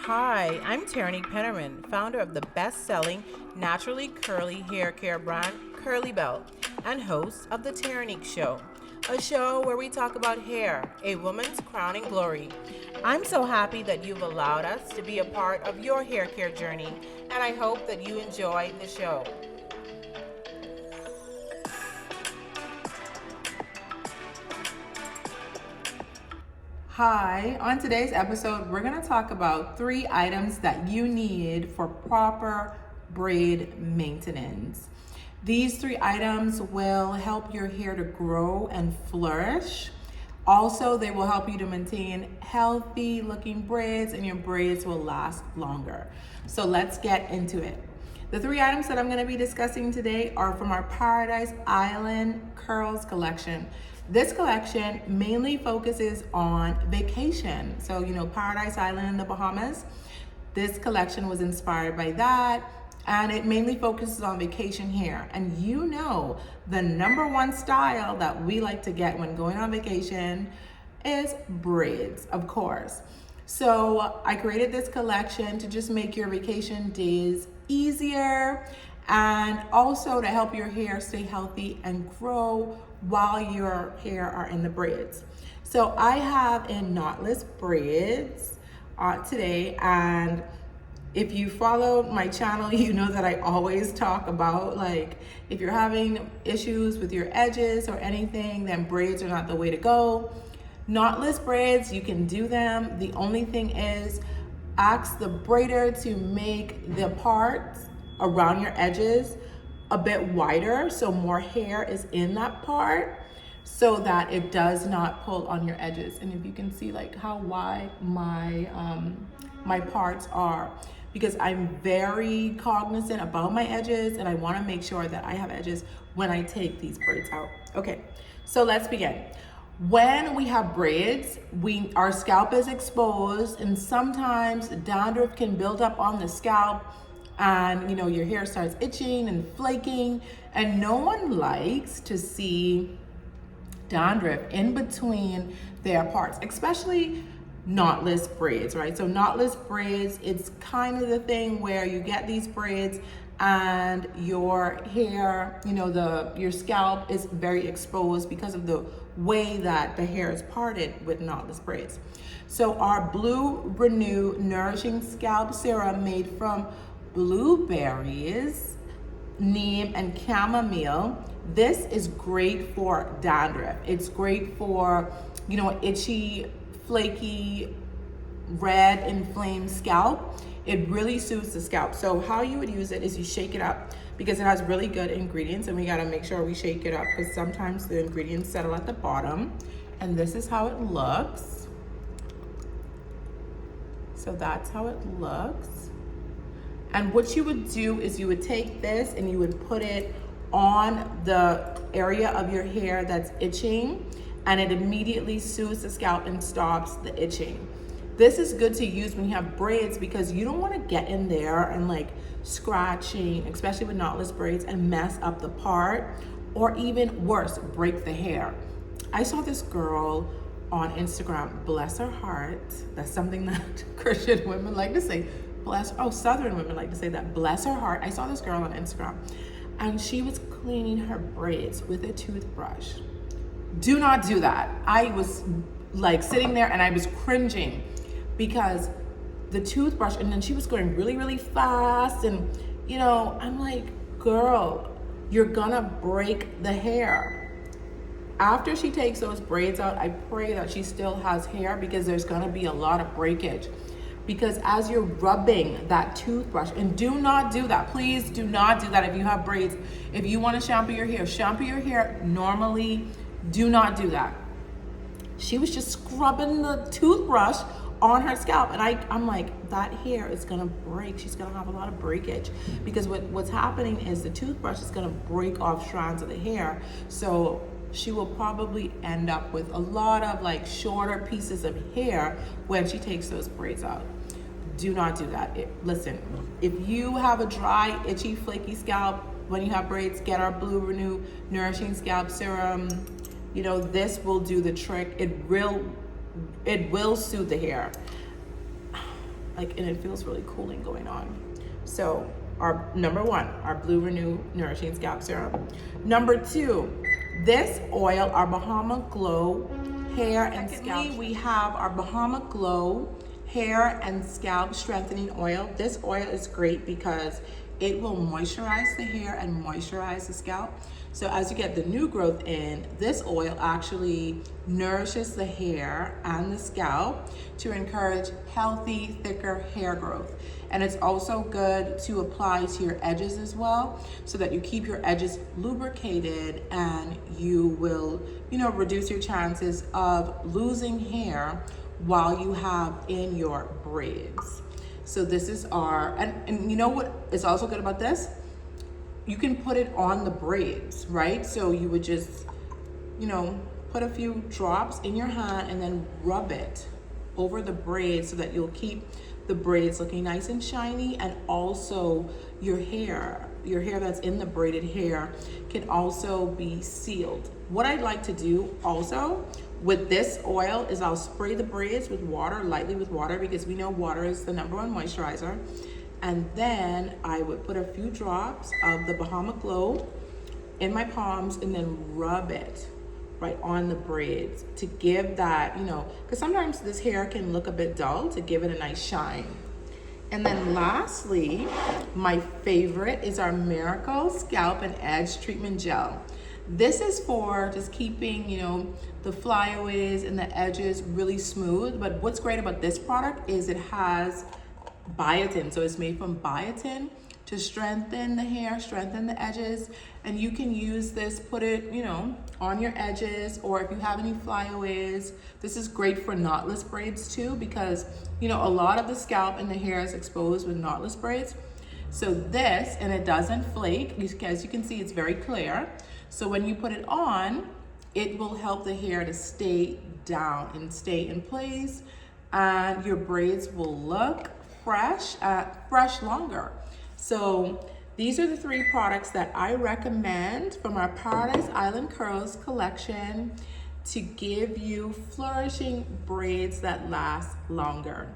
Hi, I'm Terrinique Pennerman, founder of the best-selling naturally curly hair care brand Kurlee Belle and host of the Terrinique Show, a show where we talk about hair, a woman's crowning glory. I'm so happy that you've allowed us to be a part of your hair care journey, and I hope that you enjoy the show. Hi, on today's episode, we're going to talk about 3 items that you need for proper braid maintenance. These 3 items will help your hair to grow and flourish. Also, they will help you to maintain healthy looking braids, and your braids will last longer. So let's get into it. The 3 items that I'm going to be discussing today are from our Paradise Island Curls collection. This collection mainly focuses on vacation. So, Paradise Island in the Bahamas. This collection was inspired by that, and it mainly focuses on vacation hair. And the number one style that we like to get when going on vacation is braids, of course. So I created this collection to just make your vacation days easier and also to help your hair stay healthy and grow while your hair are in the braids. So I have in Knotless Braids today, and if you follow my channel, you know that I always talk about, like, if you're having issues with your edges or anything, then braids are not the way to go. Knotless braids, you can do them. The only thing is, ask the braider to make the parts around your edges a bit wider so more hair is in that part so that it does not pull on your edges. And if you can see like how wide my parts are, because I'm very cognizant about my edges and I want to make sure that I have edges when I take these braids out. Okay, so let's begin. When we have braids, our scalp is exposed, and sometimes dandruff can build up on the scalp, and your hair starts itching and flaking, and no one likes to see dandruff in between their parts, especially knotless braids, right? So knotless braids, it's kind of the thing where you get these braids and your hair, your scalp is very exposed because of the way that the hair is parted with knotless braids. So our Blue Renew Nourishing Scalp Serum made from blueberries, neem, and chamomile. This is great for dandruff. It's great for, itchy, flaky, red, inflamed scalp. It really soothes the scalp. So how you would use it is you shake it up, because it has really good ingredients, and we gotta make sure we shake it up because sometimes the ingredients settle at the bottom. And this is how it looks. So that's how it looks. And what you would do is you would take this and you would put it on the area of your hair that's itching, and it immediately soothes the scalp and stops the itching. This is good to use when you have braids because you don't want to get in there and like scratching, especially with knotless braids, and mess up the part, or even worse, break the hair. I saw this girl on Instagram, bless her heart. That's something that Christian women like to say. Southern women like to say that, bless her heart. I saw this girl on Instagram and she was cleaning her braids with a toothbrush. Do not do that. I was like sitting there and I was cringing because the toothbrush, and then she was going really, really fast. And, I'm like, girl, you're gonna break the hair. After she takes those braids out, I pray that she still has hair, because there's gonna be a lot of breakage. Because as you're rubbing that toothbrush, and do not do that, please do not do that if you have braids. If you want to shampoo your hair normally. Do not do that. She was just scrubbing the toothbrush on her scalp, and I'm like, that hair is gonna break. She's gonna have a lot of breakage, because what's happening is the toothbrush is gonna break off strands of the hair. So she will probably end up with a lot of like shorter pieces of hair when she takes those braids out. Do not do that. Listen, if you have a dry, itchy, flaky scalp when you have braids, get our Blue Renew Nourishing Scalp Serum. This will do the trick. It will soothe the hair. and it feels really cooling going on. So our number one, our Blue Renew Nourishing Scalp Serum. Number two, this oil, our Bahama Glow Hair and Scalp. We have our Bahama Glow Hair and Scalp Strengthening Oil. This oil is great because it will moisturize the hair and moisturize the scalp. So as you get the new growth in, this oil actually nourishes the hair and the scalp to encourage healthy, thicker hair growth. And it's also good to apply to your edges as well, so that you keep your edges lubricated and you will, reduce your chances of losing hair while you have in your braids. So this is our, and you know what is also good about this? You can put it on the braids, right? So you would just, put a few drops in your hand and then rub it over the braids so that you'll keep the braids looking nice and shiny, and also your hair that's in the braided hair can also be sealed. What I'd like to do also with this oil is I'll spray the braids with water, lightly with water, because we know water is the #1 moisturizer. And then I would put a few drops of the Bahama Glow in my palms and then rub it right on the braids to give that, because sometimes this hair can look a bit dull, to give it a nice shine. And then lastly, my favorite is our Miracle Scalp and Edge Treatment Gel. This is for just keeping, the flyaways and the edges really smooth. But what's great about this product is it has biotin. So it's made from biotin to strengthen the hair, strengthen the edges. And you can use this, put it, on your edges, or if you have any flyaways. This is great for knotless braids too, because, a lot of the scalp and the hair is exposed with knotless braids. So this, and it doesn't flake. As you can see, it's very clear. So when you put it on, it will help the hair to stay down and stay in place, and your braids will look fresh longer. So these are the 3 products that I recommend from our Paradise Island Curls collection to give you flourishing braids that last longer.